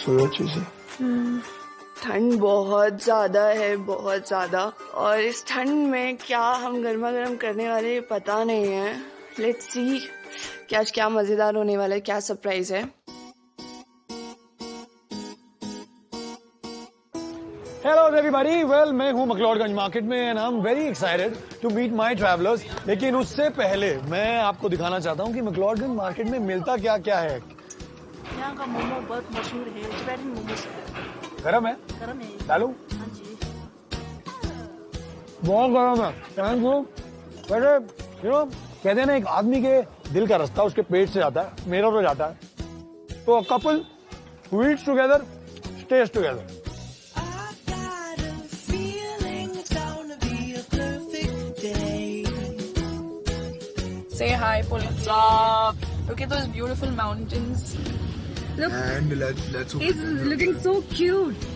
सोओ अच्छे से। ठंड बहुत ज्यादा है, बहुत ज्यादा, और इस ठंड में क्या हम गर्मा गर्म करने वाले पता नहीं है। लेट्स सी कि आज क्या मजेदार होने वाला है, क्या सरप्राइज है। हेलो एवरीबॉडी, वेल मैं हूं मकलोडगंज मार्केट में and I am very excited to meet my travellers. लेकिन उससे पहले मैं आपको दिखाना चाहता हूं कि मकलोडगंज मार्केट में मिलता क्या क्या है। यहाँ का मोमो बहुत मशहूर है, वेजिटेरियन मोमो। गरम है? गरम है। डालू? हाँ जी। बहुत गरम है। Thank you. वैसे कहते हैं ना, एक आदमी के दिल का रास्ता उसके पेट से जाता है, मेरा तो जाता है। तो couple who eats together stays together. Say hi, pull up. Look at those beautiful mountains. Look. And let's He's looking so cute.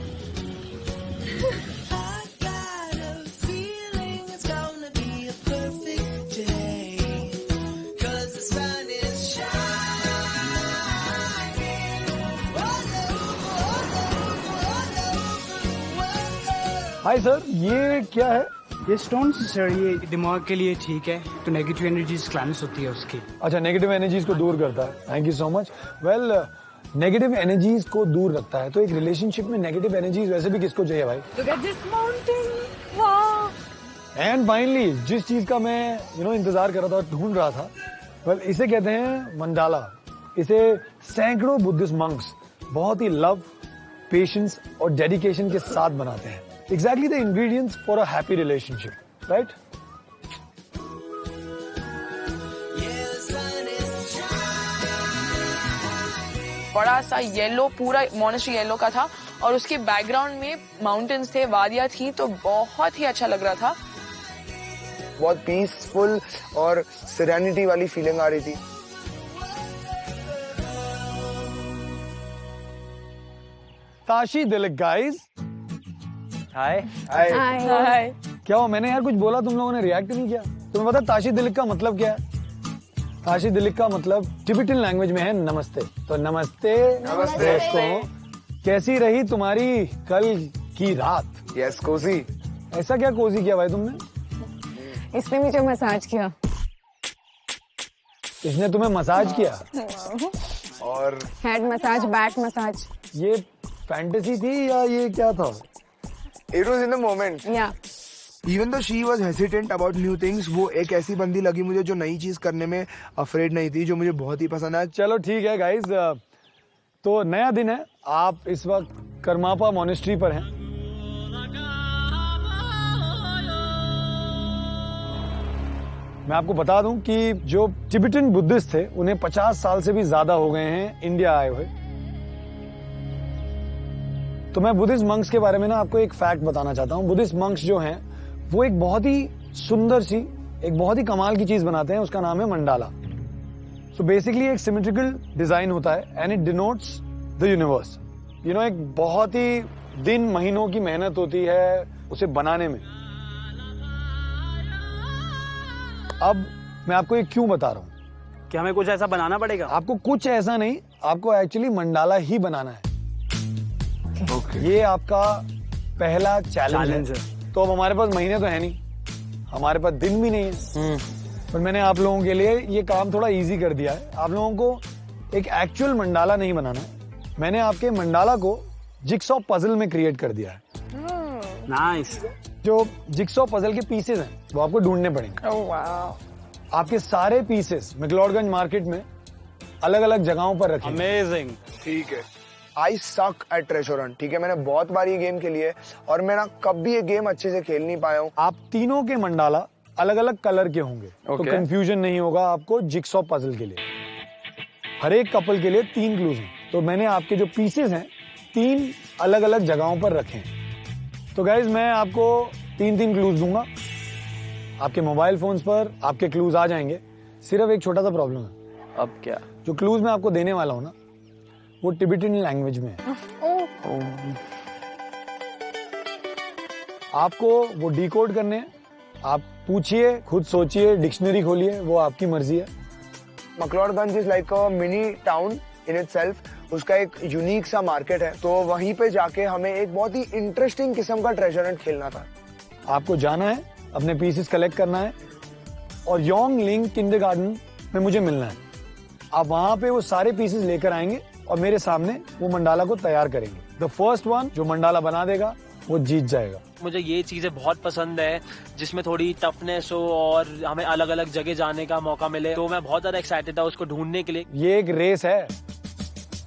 Hi sir, ये क्या है? ये स्टोन सर, ये दिमाग के लिए ठीक है, तो नेगेटिव एनर्जीज क्लैंस होती है उसकी। अच्छा, नेगेटिव एनर्जीज को दूर करता है। Thank you so much. Well, negative energies को दूर रखता है, तो एक रिलेशनशिप में नेगेटिव एनर्जीज वैसे भी किसको चाहिए भाई? Look at this mountain. Wow. And finally, जिस चीज का मैं इंतजार कर रहा था, ढूंढ रहा था, वेल इसे कहते हैं मंडाला। इसे सैकड़ों बुद्धिस्ट मंक्स बहुत ही लव, पेशेंस और डेडिकेशन के साथ बनाते हैं। Exactly the ingredients for a happy relationship, right? बड़ा सा येलो, पूरा मोनेस्ट्री येलो का था, और उसके बैकग्राउंड में माउंटेन्स थे, वादियां थी, तो बहुत ही अच्छा लग रहा था। बहुत पीसफुल और सेरेनिटी वाली फीलिंग आ रही थी। ताशी दिलिक गाइस। हाय। हाय। क्या हुआ? मैंने यार कुछ बोला, तुम लोगों ने रिएक्ट नहीं किया। तुम्हें पता ताशी दिलिक का मतलब क्या है? ताशी दिलिक का मतलब टिबेटन लैंग्वेज में है नमस्ते। तो नमस्ते दोस्तों, कैसी रही तुम्हारी कल की रात? Yes cozy. ऐसा क्या कोजी किया भाई तुमने? इसने मुझे मसाज किया। इसने तुम्हें मसाज किया? और हेड मसाज, बैक मसाज। ये फैंटेसी थी या ये क्या था? It was in the moment. या even though she was hesitant about new things, वो एक ऐसी बंदी लगी मुझे जो नई चीज करने में अफ्रेड नहीं थी, जो मुझे बहुत ही पसंद है। चलो ठीक है गाइस, तो नया दिन है। आप इस वक्त करमापा मोनेस्ट्री पर हैं। मैं आपको बता दूं कि जो टिबेटन बुद्धिस्ट थे, उन्हें 50 साल से भी ज्यादा हो गए हैं इंडिया आए हुए। तो मैं बुद्धिस्ट मंक्स के बारे में ना आपको एक फैक्ट बताना चाहता हूं। बुद्धिस्ट मंक्स जो हैं, वो एक बहुत ही सुंदर सी, एक बहुत ही कमाल की चीज बनाते हैं, उसका नाम है मंडाला। सो बेसिकली एक सिमेट्रिकल डिजाइन होता है and it denotes the universe. एक बहुत ही दिन महीनों की मेहनत होती है उसे बनाने में। अब मैं आपको ये क्यों बता रहा हूं। क्या हमें कुछ ऐसा बनाना पड़ेगा? आपको कुछ ऐसा नहीं, आपको एक्चुअली मंडाला ही बनाना है। ये आपका पहला चैलेंज है। तो अब हमारे पास महीने तो है नहीं, हमारे पास दिन भी नहीं है, पर मैंने आप लोगों के लिए ये काम थोड़ा इजी कर दिया है। आप लोगों को एक एक्चुअल मंडाला नहीं बनाना है, मैंने आपके मंडाला को जिक्सॉ पजल में क्रिएट कर दिया है। नाइस। जो जिक्सॉ पजल के पीसेस हैं वो आपको ढूंढने पड़ेंगे। Oh wow. आपके सारे पीसेस मैक्लोडगंज मार्केट में अलग अलग जगहों पर रखे। अमेजिंग। ठीक है। आई सक एट ट्रेजर हंट। ठीक है, मैंने बहुत बार ये गेम खेली है और मैं ना कभी ये गेम अच्छे से खेल नहीं पाया हूँ। आप तीनों के मंडाला अलग अलग कलर के होंगे, तो कंफ्यूजन नहीं होगा आपको जिक्सॉ पजल के लिए। हर एक कपल के लिए 3 क्लूज हैं, तो मैंने आपके जो पीसेस हैं 3 अलग अलग जगहों पर रखे हैं। तो गाइज मैं आपको 3 क्लूज दूंगा, आपके मोबाइल फोन्स पर आपके क्लूज आ जाएंगे। सिर्फ एक छोटा सा प्रॉब्लम है। अब क्या? जो क्लूज मैं आपको देने वाला हूँ ना, वो टिबेटन लैंग्वेज में है। आपको वो डिकोड करने हैं। आप पूछिए, खुद सोचिए, डिक्शनरी खोलिए, वो आपकी मर्जी है। McLeodganj is like a mini town in itself. उसका एक यूनिक सा मार्केट है, तो वहीं पे जाके हमें एक बहुत ही इंटरेस्टिंग किस्म का ट्रेजर हंट खेलना था। आपको जाना है, अपने पीसेस कलेक्ट करना है और योंग लिंग किंडरगार्टन में मुझे मिलना है। आप वहां पे वो सारे पीसेस लेकर आएंगे और मेरे सामने वो मंडाला को तैयार करेंगे। द फर्स्ट वन जो मंडाला बना देगा वो जीत जाएगा। मुझे ये चीजें बहुत पसंद है जिसमें थोड़ी टफनेस हो और हमें अलग अलग जगह जाने का मौका मिले, तो मैं बहुत ज्यादा एक्साइटेड था उसको ढूंढने के लिए। ये एक रेस है,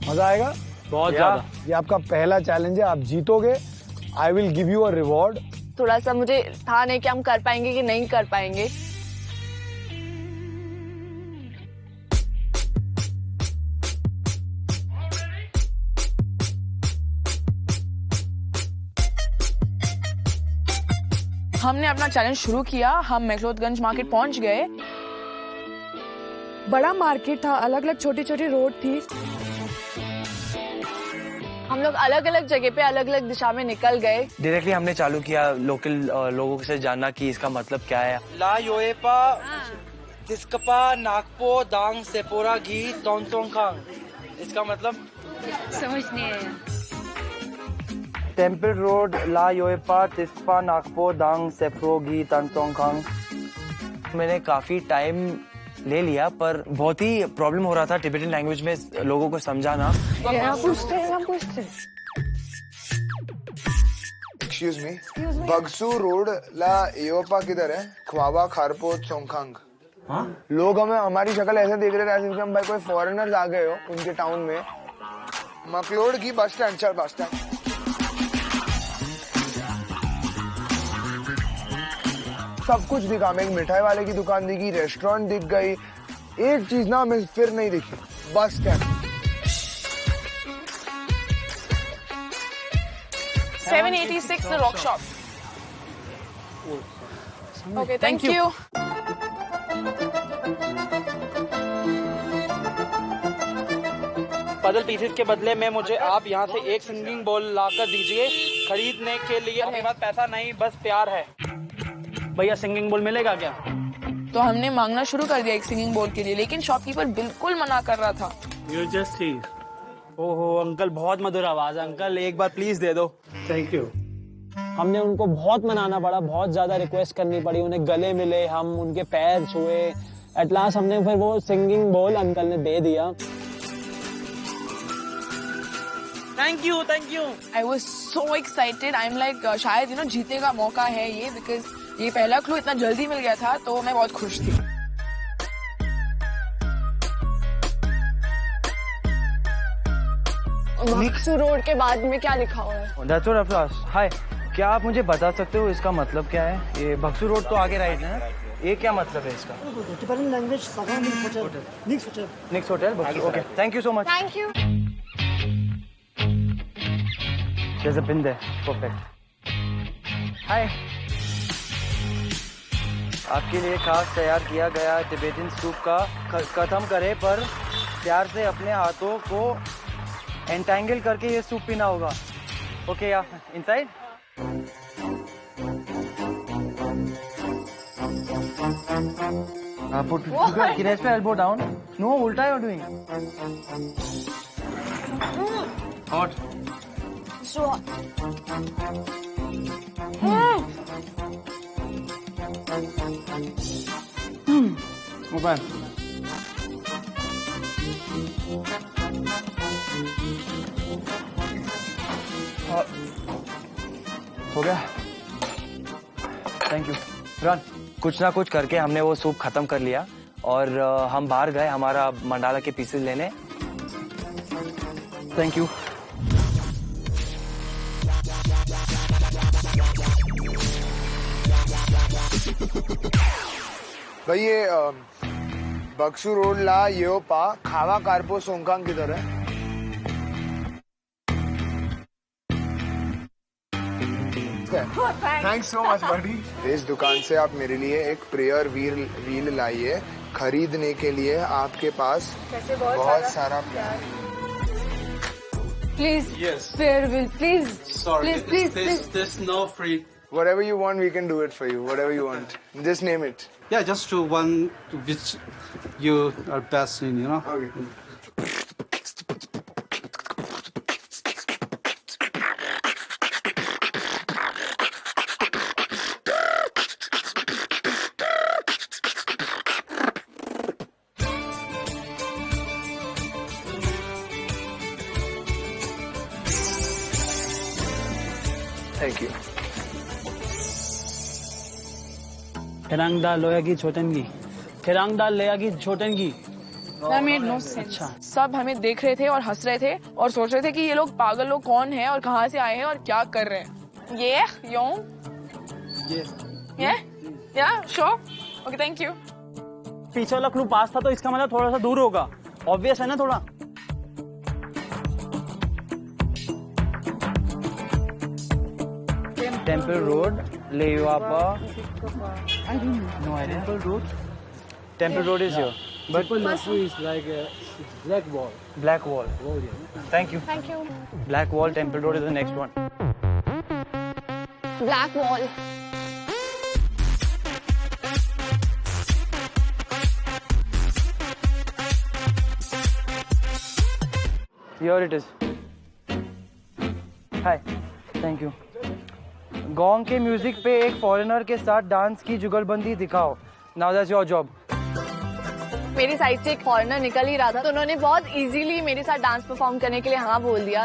मजा आएगा बहुत ज्यादा। ये आपका पहला चैलेंज है, आप जीतोगे। I will give you a reward. थोड़ा सा मुझे था नहीं कि हम कर पाएंगे कि नहीं कर पाएंगे। हमने अपना चैलेंज शुरू किया, हम मैक्लोडगंज मार्केट पहुंच गए। बड़ा मार्केट था, अलग अलग छोटी छोटी रोड थी। हम लोग अलग अलग जगह पे अलग अलग दिशा में निकल गए। डायरेक्टली हमने चालू किया लोकल लोगों से जानना कि इसका मतलब क्या है। ला योएपा तिस्कपा नागपो दांग सेपोरा घी तोंगतोंगखांग, इसका मतलब समझ नहीं आया। टेम्पल रोड ला योएपा तिस्कपा नागपो दांग सेप्रो घी तोंगतोंगखांग। मैंने काफी टाइम ले लिया पर बहुत ही प्रॉब्लम हो रहा था टिबेटन लैंग्वेज में लोगों को समझाना। एक्सक्यूज मी, बगसू रोड ला योपा किधर है? ख्वाबा खारपो चोंगखांग। लोग हमें हमारी शक्ल ऐसे देख रहे थे जैसे कि हम भाई कोई फॉरेनर्स आ गए हो उनके टाउन में। मकलोड की बस स्टैंड, चल बस स्टैंड। सब कुछ दिखा, हमें एक मिठाई वाले की दुकान दिखी, रेस्टोरेंट दिख गई, एक चीज ना हमें फिर नहीं दिखी, bus stand. 786 the rock shop. Okay, thank you. Puzzle pieces के बदले में मुझे आप यहाँ से एक सिंगिंग बॉल लाकर दीजिए। खरीदने के लिए अपने पास पैसा नहीं, बस प्यार है। भैया सिंगिंग बॉल मिलेगा क्या? तो हमने मांगना शुरू कर दिया एक सिंगिंग बोल के लिए, लेकिन शॉपकीपर बिल्कुल मना कर रहा था। यू जस्ट ओहो अंकल, बहुत मधुर आवाज है अंकल, एक बार प्लीज दे दो। Thank you. हमने उनको बहुत मनाना पड़ा, बहुत ज्यादा रिक्वेस्ट करनी पड़ी, उन्हें गले मिले, हम उनके पैर छुए। एट लास्ट हमने फिर वो सिंगिंग बोल अंकल ने दे दिया। Thank you, thank you. I was so excited. I am like शायद जीतने का मौका है ये, बिकॉज ये पहला क्लू इतना जल्दी मिल गया था, तो मैं बहुत खुश थी। बक्सू रोड के बाद में क्या लिखा हुआ है? That's what I've asked. Hi, क्या आप मुझे बता सकते हो इसका मतलब क्या है? ये बक्सू रोड तो आगे राइट है, ये क्या मतलब है इसका? टिबेटन लैंग्वेज निक्स होटल बक्सू। Okay, thank you so much. Thank you. There's a bin there. Perfect. Hi. आपके लिए खास तैयार किया गया टिबेटन सूप का खत्म करें, पर प्यार से अपने हाथों को एंटेंगल करके ये सूप पीना होगा। ओके, या inside. Put rest your elbow down. No, ulta you're doing. Hot. So Open. हो गया, थैंक यू। रन। कुछ ना कुछ करके हमने वो सूप खत्म कर लिया और हम बाहर गए हमारा मंडाला के पीसेस लेने। Thank you. भाई ये बक्सू रोड ला योपा खावा कारपो सोंगखांग किधर है? थैंक्स सो मच बडी। इस दुकान से आप मेरे लिए एक प्रेयर व्हील लाइए। खरीदने के लिए आपके पास बहुत सारा प्यार। Please, fair will, please, please, please, please. There's no free. Whatever you want, we can do it for you. Whatever you want, just name it. Yeah, just to one which you are best in, you know. Okay. Thank you. खिरांगदा लोयागी छोटनगी, खिरांगदा लोयागी छोटनगी। That made no sense. सब हमें देख रहे थे और हंस रहे थे और सोच रहे थे कि ये लोग पागल लोग कौन हैं और कहाँ से आए हैं और क्या कर रहे हैं। ये sure. Okay, thank you. पीछे वाला क्लू पास था तो इसका मतलब थोड़ा सा दूर होगा। ऑब्वियस है ना थोड़ा। टेम्पल रोड, लेयुआपा। No idea. Temple Road is here. But is like a black wall. Black Wall. Thank you. Thank you. Black Wall, Temple Road is the next one. Black wall. Here it is. Hi. Thank you. Gong के music पे एक foreigner के साथ dance की जुगलबंदी दिखाओ। Now that's your job. मेरी side से एक फॉरेनर निकल ही रहा था तो उन्होंने बहुत इजीली मेरे साथ डांस परफॉर्म करने के लिए हाँ बोल दिया।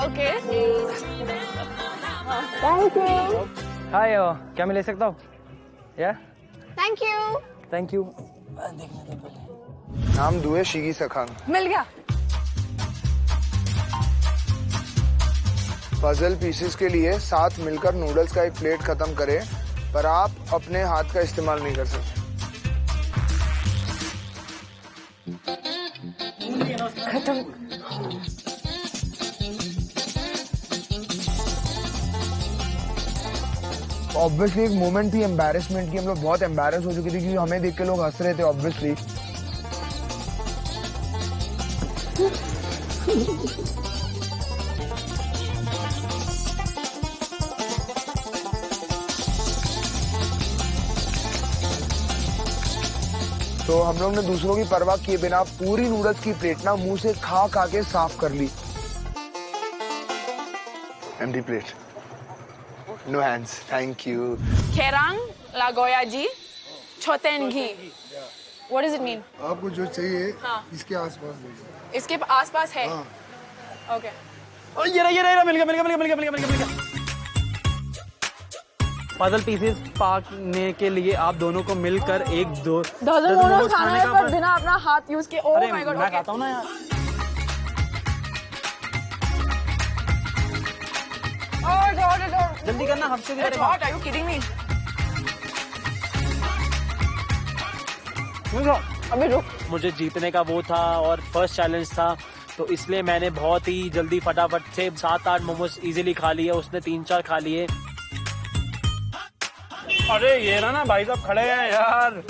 ओके। Thank you. हाय, क्या मैं ले सकता हूँ? या? Thank you. Thank you. नाम दुए शिगी सखांग। मिल गया। पजल पीसेस के लिए साथ मिलकर नूडल्स का एक प्लेट खत्म करें, पर आप अपने हाथ का इस्तेमाल नहीं कर सकते। खत्म। ऑब्वियसली एक मोमेंट थी एम्बैरेसमेंट की, हम लोग बहुत एम्बैरेस हो चुके थे क्योंकि हमें देख के लोग हंस रहे थे ऑब्वियसली। तो हम लोग ने दूसरों की परवाह किए बिना पूरी नूडल्स की प्लेट ना मुंह से खा खा के साफ कर ली। Empty plate, no hands, thank you. खेरांग लागोयाजी छोटेनगी। What does it mean? आपको जो चाहिए हाँ। इसके आसपास दीजिए। इसके आसपास है। हाँ। ओके। ये रहा, मिल गया। पजल पीसेस पाने के लिए आप दोनों को मिलकर एक दो मोमोज खाना है पर बिना अपना हाथ यूज किए। Oh my God. मैं खाता हूँ ना यार। जल्दी करना, हमसे भी करेगा। Are you kidding me? अभी रुक। मुझे जीतने का वो था और फर्स्ट चैलेंज था तो इसलिए मैंने बहुत ही जल्दी फटाफट से 7-8 मोमोज इजीली खा लिए। उसने 3-4 खा लिए। अरे ये ना भाई साहब खड़े हैं यार।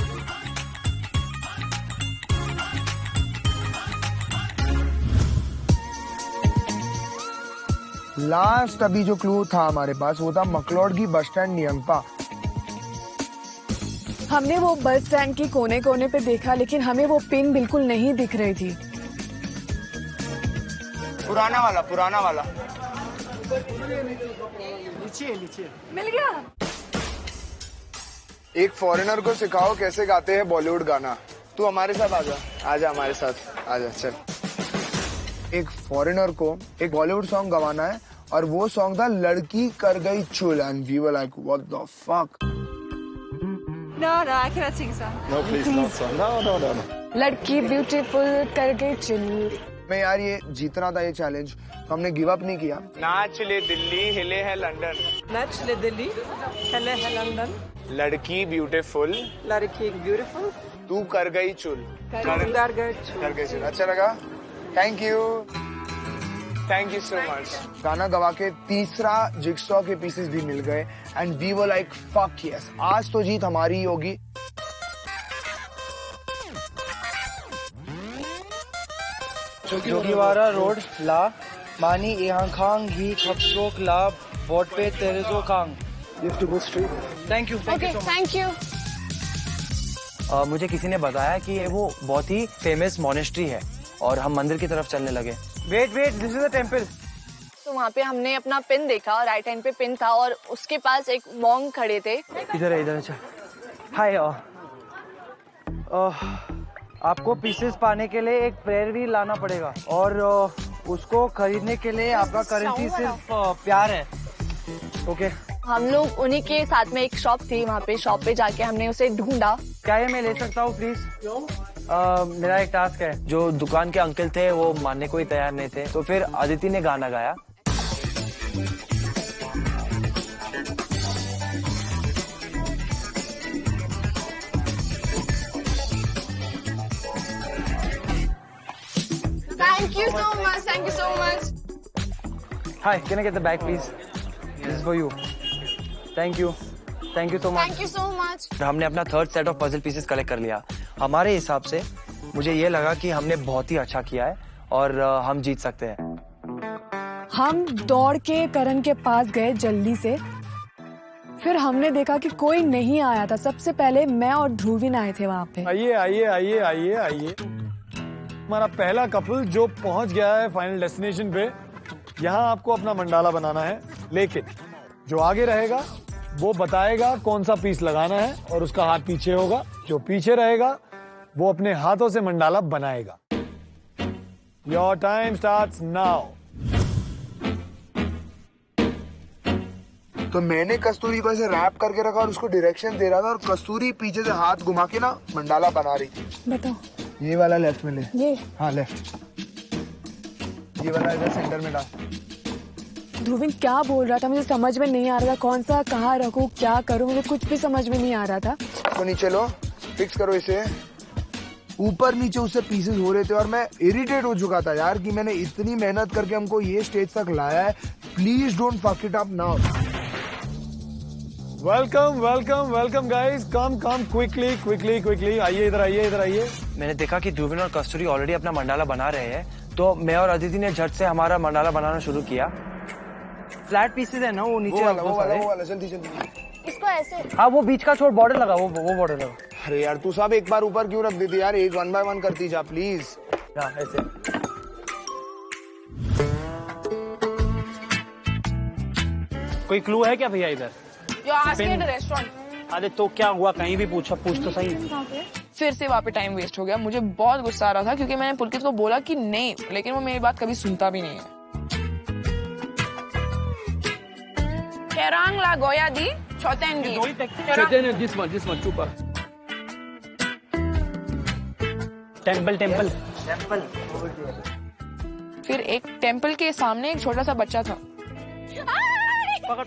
लास्ट अभी जो क्लू था हमारे पास वो था मकलोडगी बस स्टैंड नियंगपा। हमने वो बस स्टैंड की कोने कोने पे देखा लेकिन हमें वो पिन बिल्कुल नहीं दिख रही थी। पुराना वाला। नीचे। मिल गया। एक फॉरेनर को सिखाओ कैसे गाते हैं बॉलीवुड गाना। तू हमारे साथ आजा हमारे साथ आजा चल। एक फॉरेनर को एक बॉलीवुड सॉन्ग गवाना है और वो सॉन्ग था लड़की कर गई चुल and we were like what the fuck. No, I cannot sing song. No please not song, no. लड़की ब्यूटीफुल कर गई चिल। मैं यार ये जीतना था ये चैलेंज तो हमने गिव अप नहीं किया। नाच ले दिल्ली हिले है London. Natch le Delhi, hele है London. लड़की ब्यूटीफुल, लड़की ब्यूटीफुल, तू कर गई चुल। कर गई चुल। अच्छा लगा? Thank you so much. गाना गवा के तीसरा जिगसॉ के पीसेस भी मिल गए and we were like fuck yes, आज तो जीत हमारी ही होगी। जोगीवारा रोड ला मानी इहांखांग ही खपसोक ला बोट पे तेरेजो कांग। Thank you thank you. मुझे किसी ने बताया कि ये वो बहुत ही फेमस मोनेस्ट्री है और हम मंदिर की तरफ चलने लगे। Wait this is the temple. तो वहाँ पे हमने अपना पिन देखा और राइट हैंड पे पिन था और उसके पास एक मॉन्क खड़े थे। इधर है अच्छा। हाय आपको पीसेस पाने के लिए एक प्रेयर भी लाना पड़ेगा और उसको खरीदने के लिए आपका करेंसी सिर्फ प्यार है। ओके, हम लोग उन्हीं के साथ में एक शॉप थी, वहाँ पे शॉप पे जाके हमने उसे ढूंढा। क्या ये मैं ले सकता हूँ प्लीज? मेरा एक टास्क है। जो दुकान के अंकल थे वो मानने को ही तैयार नहीं थे, तो फिर अदिति ने गाना गाया। Thank you so much. Thank you so much. Hi, can I get the bag please? This is for you. Thank you. Thank you so much. Thank you so much. हमने अपना third set of puzzle pieces collect कर लिया। हमारे हिसाब से मुझे ये लगा कि हमने बहुत ही अच्छा किया है और हम जीत सकते हैं। हम दौड़ के करण के पास गए जल्दी से। फिर हमने देखा कि कोई नहीं आया था। सबसे पहले मैं और ध्रुविन आए थे वहाँ पे। आइए आइए आइए आइए आइए, हमारा पहला कपल जो पहुंच गया है फाइनल डेस्टिनेशन पे। यहाँ आपको अपना मंडाला बनाना है, लेकिन जो आगे रहेगा वो बताएगा कौन सा पीस लगाना है और उसका हाथ पीछे होगा। जो पीछे रहेगा वो अपने हाथों से मंडाला बनाएगा। Your time starts now. तो मैंने कस्तूरी को ऐसे रैप करके रखा और उसको डायरेक्शन दे रहा था और कस्तूरी पीछे से हाथ घुमा के ना मंडाला बना रही थी। बताओ। ये वाला लेफ्ट में ले। ये? हाँ लेफ्ट। ये वाला इधर सेंटर में डाल। ध्रुविन क्या बोल रहा था? मुझे समझ में नहीं आ रहा था कौन सा कहाँ रखूं, क्या करूं, मुझे कुछ भी समझ में नहीं आ रहा था। तो नीचे लो, फिक्स करो इसे। ऊपर नीचे उससे पीसेस हो रहे थे और मैं इरिटेट हो चुका था यार कि मैंने इतनी मेहनत करके हमको ये स्टेज तक लाया है। Please don't fuck it up now. Welcome welcome welcome guys, come come quickly quickly quickly. आइए इधर आइए इधर आइए। मैंने देखा कि ध्रुविन और कस्तूरी ऑलरेडी अपना मंडाला बना रहे हैं, तो मैं और अदिति ने झट से हमारा मंडाला बनाना शुरू किया। फ्लैट पीसेस है ना वो नीचे। वो वाला जल्दी जल्दी। इसको ऐसे। हाँ वो बीच का छोड़, बॉर्डर लगा, वो बॉर्डर लगा। अरे यार तू सब एक बार ऊपर क्यों रख देती यार? एक 1 by 1 करती जा प्लीज। ऐसे। कोई क्लू है क्या भैया इधर? You're asking at a restaurant. अरे तो क्या हुआ, कहीं भी पूछ तो सही। फिर से वहाँ पे टाइम वेस्ट हो गया। मुझे बहुत गुस्सा आ रहा था क्योंकि मैंने पुलकित को बोला कि नहीं, लेकिन वो मेरी बात कभी सुनता भी नहीं है। केरांग ला गोया दी छोटेन दी। छोटेन दिस वन सुपर। टेंपल। फिर एक टेंपल के सामने एक छोटा सा बच्चा था। पकड़।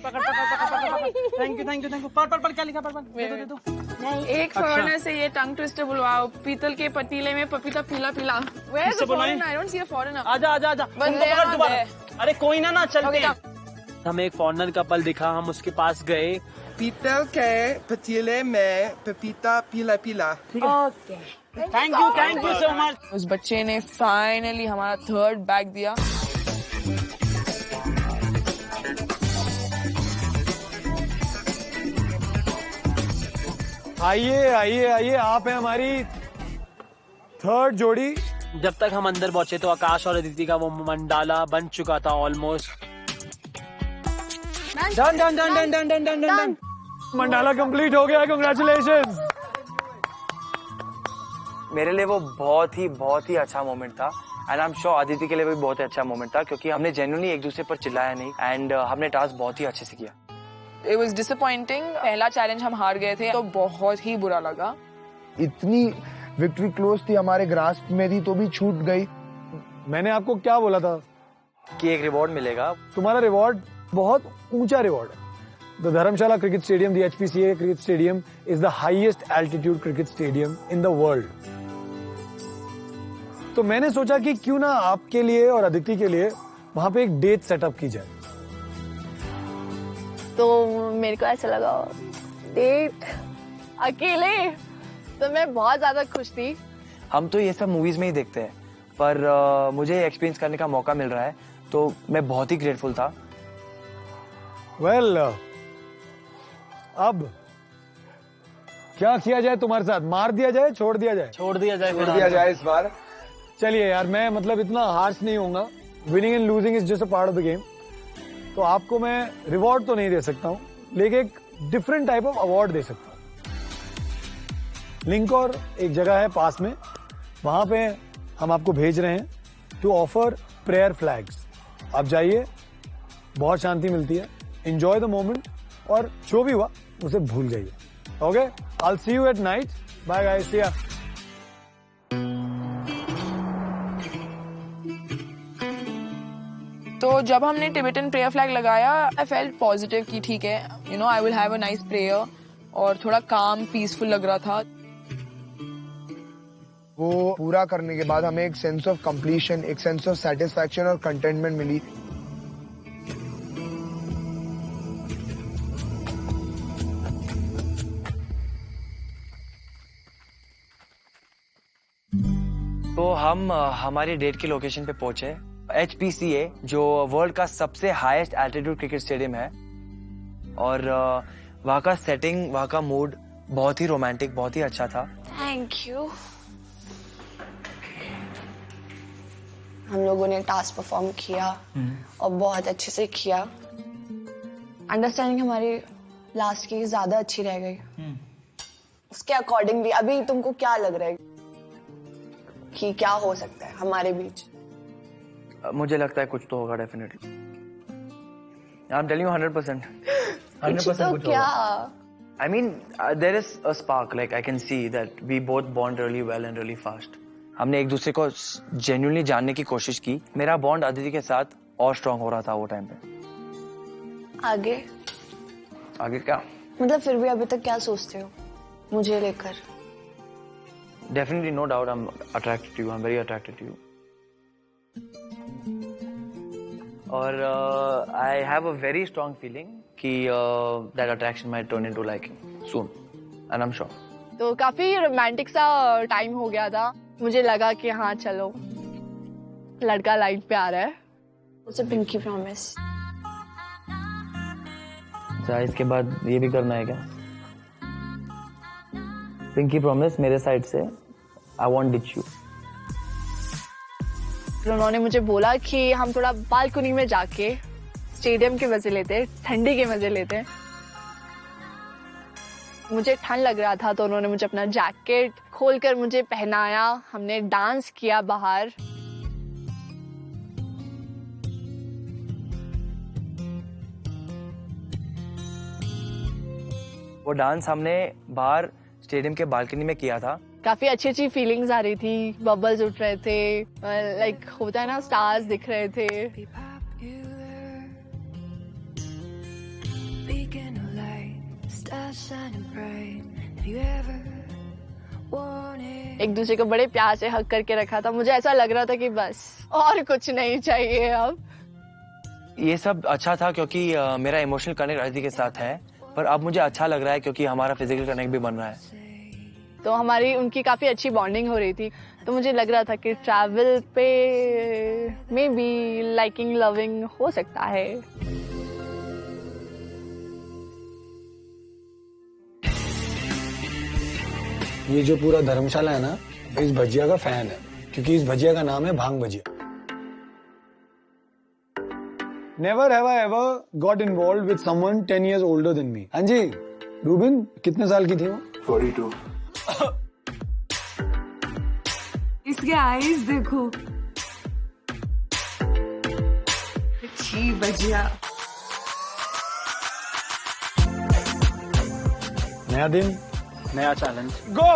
Thank you. पर क्या लिखा? दे दो। एक फॉरेनर से ये टंग ट्विस्टर बुलवाओ। पीतल के पतीले में पपीता पीला। Where is the foreigner? I don't see a foreigner. आजा। अरे कोई ना चलते हैं। हमें एक फॉरेनर कपल दिखा, हम उसके पास गए। पीतल के पतीले में पपीता पीला। Okay, thank you so much. उस बच्चे ने फाइनली हमारा थर्ड बैग दिया। आइए, आप हैं हमारी थर्ड जोड़ी। जब तक हम अंदर पहुंचे तो आकाश और अदिति का वो मंडाला बन चुका था ऑलमोस्ट। डन। मंडाला कंप्लीट हो गया, कांग्रेचुलेशंस। मेरे लिए वो बहुत ही अच्छा मोमेंट था and I am sure Aditi के लिए भी बहुत अच्छा मोमेंट था, क्योंकि हमने जेन्युइनली एक दूसरे पर चिल्लाया नहीं एंड हमने टास्क बहुत ही अच्छे से किया। It was disappointing. पहला चैलेंज हम हार गए थे तो बहुत ही बुरा लगा। इतनी विक्ट्री क्लोज थी, हमारे ग्रास्प में थी तो भी छूट गई। मैंने आपको क्या बोला था कि एक रिवॉर्ड मिलेगा। तुम्हारा रिवॉर्ड बहुत ऊंचा रिवॉर्ड है। The Dharamshala cricket stadium, the HPCA cricket stadium is the highest altitude cricket stadium in the world. तो मैंने सोचा कि क्यों ना आपके लिए और अदिति के लिए वहां पे एक डेट सेटअप की जाए। तो मेरे को ऐसा लगा डेट अकेले, तो मैं बहुत ज्यादा खुश थी। हम तो ये सब मूवीज में ही देखते हैं, पर मुझे एक्सपीरियंस करने का मौका मिल रहा है तो मैं बहुत ही ग्रेटफुल था। वेल, अब क्या किया जाए तुम्हारे साथ? मार दिया जाए, छोड़ दिया जाए इस बार। चलिए यार, मैं मतलब इतना हार्श नहीं होऊंगा। Winning and losing is just a part of the game. तो आपको मैं रिवॉर्ड तो नहीं दे सकता हूं, लेकिन एक डिफरेंट टाइप ऑफ अवार्ड दे सकता हूं। लिंक और एक जगह है पास में, वहां पे हम आपको भेज रहे हैं टू ऑफर प्रेयर फ्लैग्स। आप जाइए, बहुत शांति मिलती है, एंजॉय द मोमेंट, और जो भी हुआ उसे भूल जाइए। Okay, I see you at night. Bye guys, see ya. तो जब हमने टिबेटन प्रेयर फ्लैग लगाया, आई फेल्ट पॉजिटिव कि ठीक है, you know, I will have a nice prayer, और थोड़ा काम पीसफुल लग रहा था। वो पूरा करने के बाद हमें एक सेंस ऑफ कंप्लीशन, एक सेंस ऑफ सेटिस्फैक्शन और कंटेंटमेंट मिली। तो हम हमारी डेट की लोकेशन पे पहुंचे, HPCA, जो वर्ल्ड का सबसे हाईएस्ट एल्टीट्यूड क्रिकेट स्टेडियम है, और वहाँ का सेटिंग, वहाँ का मूड बहुत ही रोमांटिक, बहुत ही अच्छा था। Thank you. हम लोगों ने टास्क परफॉर्म किया और बहुत अच्छे से किया। अंडरस्टैंडिंग हमारी लास्ट की ज्यादा अच्छी रह गई। उसके अकॉर्डिंगली अभी तुमको क्या लग रहा है कि क्या हो सकता है हमारे बीच? मुझे लगता है कुछ तो होगा definitely. I am telling you 100%। 100% कुछ तो क्या? I mean, there is a spark. Like I can see that we both bond really well and really fast. हमने एक दूसरे को genuinely जानने की कोशिश की। मेरा बॉन्ड अदिति के साथ और स्ट्रांग हो रहा था वो टाइम पे। आगे क्या? मतलब फिर भी अभी तक क्या सोचते हो मुझे लेकर? Definitely, no doubt, I'm attracted to you. I'm very attracted to you. और I have a very strong feeling कि that attraction might turn into liking soon, and I'm sure. तो काफी रोमांटिक सा टाइम हो गया था। मुझे लगा कि हाँ चलो, लड़का लाइन पे आ रहा है। उसे पिंकी प्रॉमिस। अच्छा, इसके बाद ये भी करना है क्या? पिंकी प्रॉमिस मेरे साइड से, I won't ditch you. उन्होंने मुझे बोला कि हम थोड़ा बालकनी में जाके स्टेडियम के मजे लेते हैं, ठंडी के मजे लेते हैं। मुझे ठंड लग रहा था तो उन्होंने मुझे अपना जैकेट खोलकर मुझे पहनाया। हमने डांस किया बाहर। वो डांस हमने बाहर स्टेडियम के बालकनी में किया था। काफी अच्छी अच्छी फीलिंग्स आ रही थी, बबल्स उठ रहे थे, लाइक होता है ना, स्टार्स दिख रहे थे। एक दूसरे को बड़े प्यार से हग करके रखा था। मुझे ऐसा लग रहा था कि बस और कुछ नहीं चाहिए अब। ये सब अच्छा था क्योंकि मेरा इमोशनल कनेक्ट अदिति के साथ है, पर अब मुझे अच्छा लग रहा है क्योंकि हमारा फिजिकल कनेक्ट भी बन रहा है। तो हमारी उनकी काफी अच्छी बॉन्डिंग हो रही थी। तो मुझे लग रहा था कि ट्रैवल पे मे बी लाइकिंग, लविंग हो सकता है। ये जो पूरा धर्मशाला है ना, इस भजिया का फैन है, क्योंकि इस भजिया का नाम है भांग भजिया। Never have I ever got involved with someone 10 years older than me. हाँ जी, रूबिन कितने साल की थी वो? 42. इसके आईज देखो। अच्छी भजिया। नया दिन, नया चैलेंज। गो।